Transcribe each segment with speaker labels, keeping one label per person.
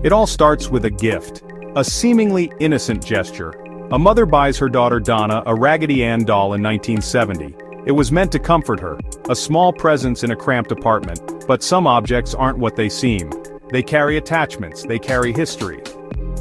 Speaker 1: It all starts with a gift. A seemingly innocent gesture. A mother buys her daughter Donna a Raggedy Ann doll in 1970. It was meant to comfort her, a small presence in a cramped apartment, but some objects aren't what they seem. They carry attachments, they carry history.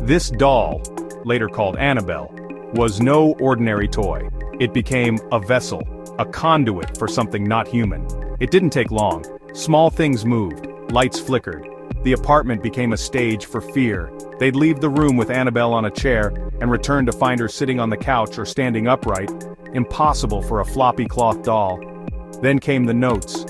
Speaker 1: This doll, later called Annabelle, was no ordinary toy. It became a vessel, a conduit for something not human. It didn't take long. Small things moved, lights flickered. The apartment became a stage for fear. They'd leave the room with Annabelle on a chair, and return to find her sitting on the couch or standing upright. Impossible for a floppy cloth doll. Then came the notes.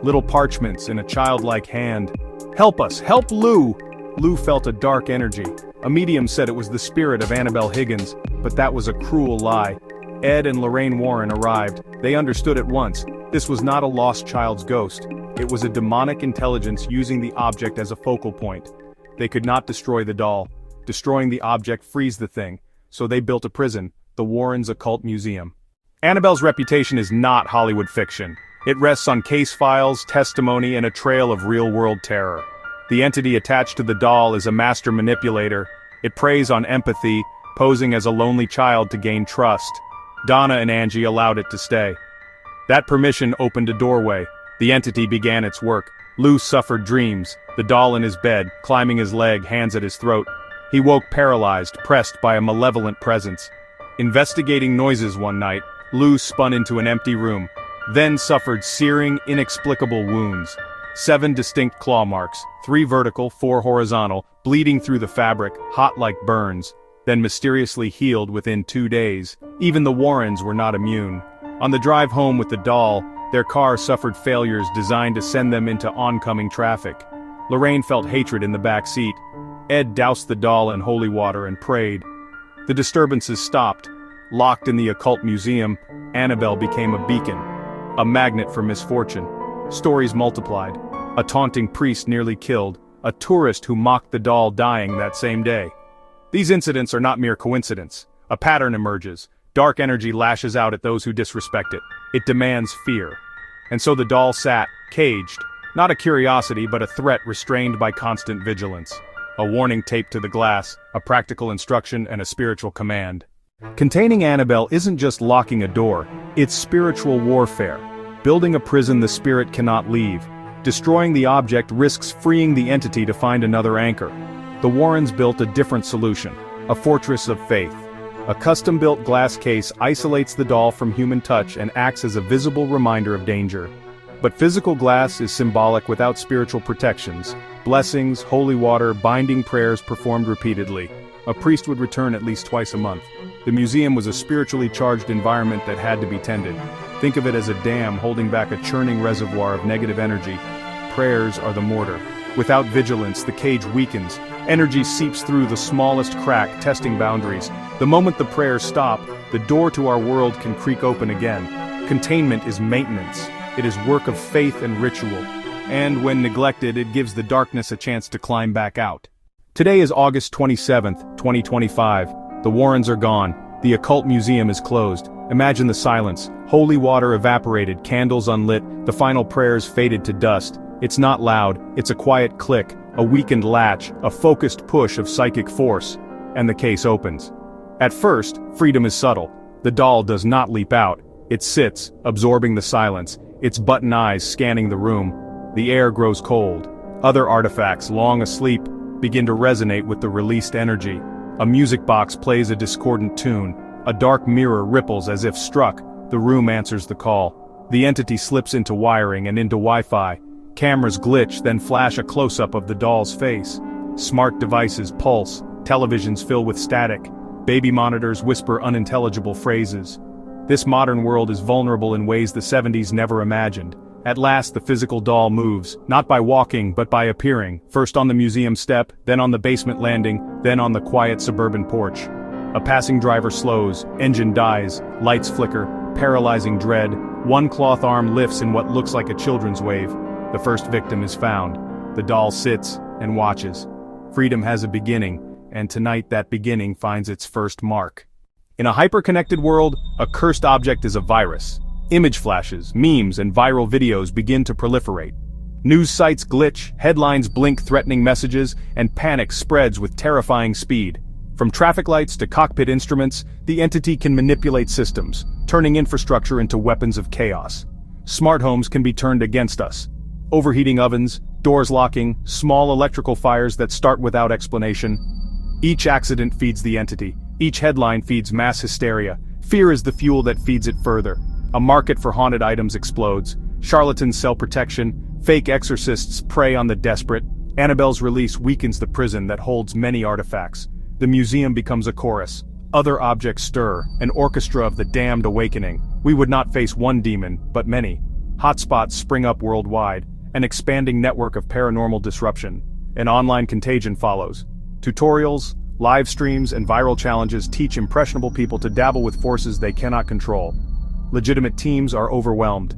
Speaker 1: Little parchments in a childlike hand. "Help us, help Lou!" Lou felt a dark energy. A medium said it was the spirit of Annabelle Higgins, but that was a cruel lie. Ed and Lorraine Warren arrived. They understood at once. This was not a lost child's ghost. It was a demonic intelligence using the object as a focal point. They could not destroy the doll. Destroying the object frees the thing. So they built a prison, the Warrens' Occult Museum. Annabelle's reputation is not Hollywood fiction. It rests on case files, testimony, and a trail of real-world terror. The entity attached to the doll is a master manipulator. It preys on empathy, posing as a lonely child to gain trust. Donna and Angie allowed it to stay. That permission opened a doorway. The entity began its work. Lou suffered dreams, the doll in his bed, climbing his leg, hands at his throat. He woke paralyzed, pressed by a malevolent presence. Investigating noises one night, Lou spun into an empty room, then suffered searing, inexplicable wounds. 7 distinct claw marks, 3 vertical, 4 horizontal, bleeding through the fabric, hot like burns, then mysteriously healed within 2 days. Even the Warrens were not immune. On the drive home with the doll, their car suffered failures designed to send them into oncoming traffic. Lorraine felt hatred in the back seat. Ed doused the doll in holy water and prayed. The disturbances stopped. Locked in the occult museum, Annabelle became a beacon, a magnet for misfortune. Stories multiplied. A taunting priest nearly killed, a tourist who mocked the doll dying that same day. These incidents are not mere coincidence. A pattern emerges. Dark energy lashes out at those who disrespect it. It demands fear. And so the doll sat, caged, not a curiosity but a threat restrained by constant vigilance. A warning taped to the glass, a practical instruction and a spiritual command. Containing Annabelle isn't just locking a door, it's spiritual warfare. Building a prison the spirit cannot leave. Destroying the object risks freeing the entity to find another anchor. The Warrens built a different solution, a fortress of faith. A custom-built glass case isolates the doll from human touch and acts as a visible reminder of danger. But physical glass is symbolic without spiritual protections. Blessings, holy water, binding prayers performed repeatedly. A priest would return at least twice a month. The museum was a spiritually charged environment that had to be tended. Think of it as a dam holding back a churning reservoir of negative energy. Prayers are the mortar. Without vigilance, the cage weakens. Energy seeps through the smallest crack, testing boundaries. The moment the prayers stop, the door to our world can creak open again. Containment is maintenance. It is work of faith and ritual. And when neglected, it gives the darkness a chance to climb back out. Today is August 27th, 2025. The Warrens are gone. The Occult Museum is closed. Imagine the silence. Holy water evaporated, candles unlit, the final prayers faded to dust. It's not loud, it's a quiet click, a weakened latch, a focused push of psychic force. And the case opens. At first, freedom is subtle. The doll does not leap out. It sits, absorbing the silence, its button eyes scanning the room. The air grows cold. Other artifacts, long asleep, begin to resonate with the released energy. A music box plays a discordant tune. A dark mirror ripples as if struck. The room answers the call. The entity slips into wiring and into Wi-Fi. Cameras glitch, then flash a close-up of the doll's face. Smart devices pulse. Televisions fill with static. Baby monitors whisper unintelligible phrases. This modern world is vulnerable in ways the 70s never imagined. At last the physical doll moves, not by walking but by appearing, first on the museum step, then on the basement landing, then on the quiet suburban porch. A passing driver slows, engine dies, lights flicker, paralyzing dread. One cloth arm lifts in what looks like a children's wave. The first victim is found. The doll sits and watches. Freedom has a beginning, and tonight that beginning finds its first mark. In a hyper-connected world, a cursed object is a virus. Image flashes, memes, and viral videos begin to proliferate. News sites glitch, headlines blink threatening messages, and panic spreads with terrifying speed. From traffic lights to cockpit instruments, the entity can manipulate systems, turning infrastructure into weapons of chaos. Smart homes can be turned against us. Overheating ovens, doors locking, small electrical fires that start without explanation. Each accident feeds the entity. Each headline feeds mass hysteria. Fear is the fuel that feeds it further. A market for haunted items explodes. Charlatans sell protection. Fake exorcists prey on the desperate. Annabelle's release weakens the prison that holds many artifacts. The museum becomes a chorus. Other objects stir, an orchestra of the damned awakening. We would not face one demon, but many. Hotspots spring up worldwide, an expanding network of paranormal disruption. An online contagion follows. Tutorials, live streams, and viral challenges teach impressionable people to dabble with forces they cannot control. Legitimate teams are overwhelmed.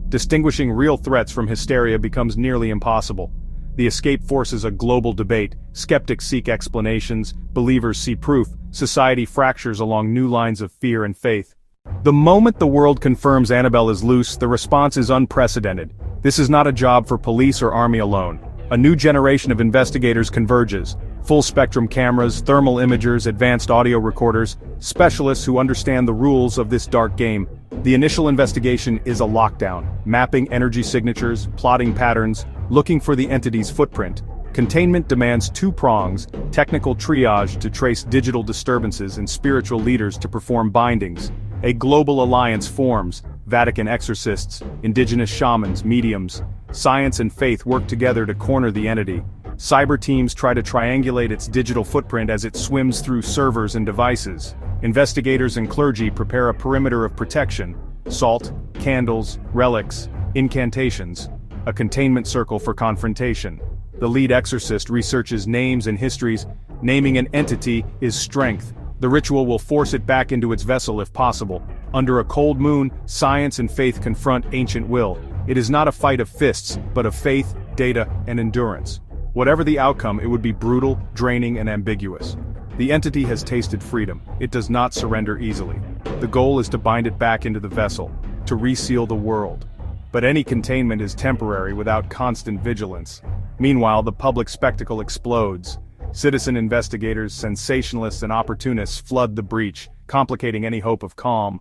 Speaker 1: Distinguishing real threats from hysteria becomes nearly impossible. The escape forces a global debate. Skeptics seek explanations, believers see proof, society fractures along new lines of fear and faith. The moment the world confirms Annabelle is loose, the response is unprecedented. This is not a job for police or army alone. A new generation of investigators converges. Full-spectrum cameras, thermal imagers, advanced audio recorders, specialists who understand the rules of this dark game. The initial investigation is a lockdown, mapping energy signatures, plotting patterns, looking for the entity's footprint. Containment demands two prongs: technical triage to trace digital disturbances and spiritual leaders to perform bindings. A global alliance forms: Vatican exorcists, indigenous shamans, mediums. Science and faith work together to corner the entity. Cyber teams try to triangulate its digital footprint as it swims through servers and devices. Investigators and clergy prepare a perimeter of protection: salt, candles, relics, incantations. A containment circle for confrontation. The lead exorcist researches names and histories. Naming an entity is strength. The ritual will force it back into its vessel if possible. Under a cold moon, science and faith confront ancient will. It is not a fight of fists, but of faith, data, and endurance. Whatever the outcome, it would be brutal, draining, and ambiguous. The entity has tasted freedom. It does not surrender easily. The goal is to bind it back into the vessel, to reseal the world. But any containment is temporary without constant vigilance. Meanwhile, the public spectacle explodes. Citizen investigators, sensationalists, and opportunists flood the breach, complicating any hope of calm.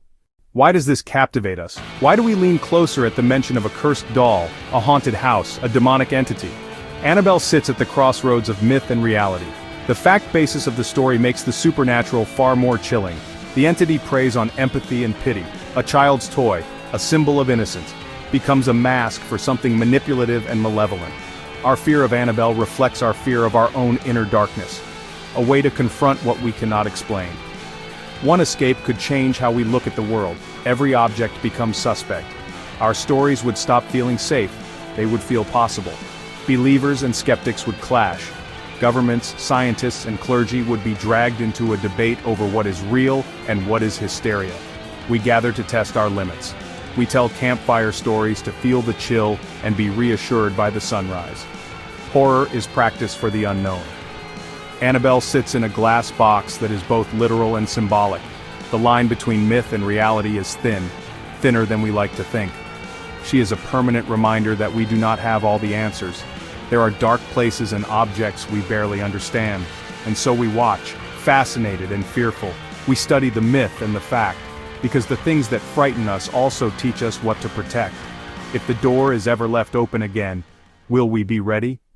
Speaker 1: Why does this captivate us? Why do we lean closer at the mention of a cursed doll, a haunted house, a demonic entity? Annabelle sits at the crossroads of myth and reality. The fact basis of the story makes the supernatural far more chilling. The entity preys on empathy and pity. A child's toy, a symbol of innocence, becomes a mask for something manipulative and malevolent. Our fear of Annabelle reflects our fear of our own inner darkness, a way to confront what we cannot explain. One escape could change how we look at the world. Every object becomes suspect. Our stories would stop feeling safe. They would feel possible. Believers and skeptics would clash. Governments, scientists, and clergy would be dragged into a debate over what is real and what is hysteria. We gather to test our limits. We tell campfire stories to feel the chill and be reassured by the sunrise. Horror is practice for the unknown. Annabelle sits in a glass box that is both literal and symbolic. The line between myth and reality is thin, thinner than we like to think. She is a permanent reminder that we do not have all the answers. There are dark places and objects we barely understand, and so we watch, fascinated and fearful. We study the myth and the fact, because the things that frighten us also teach us what to protect. If the door is ever left open again, will we be ready?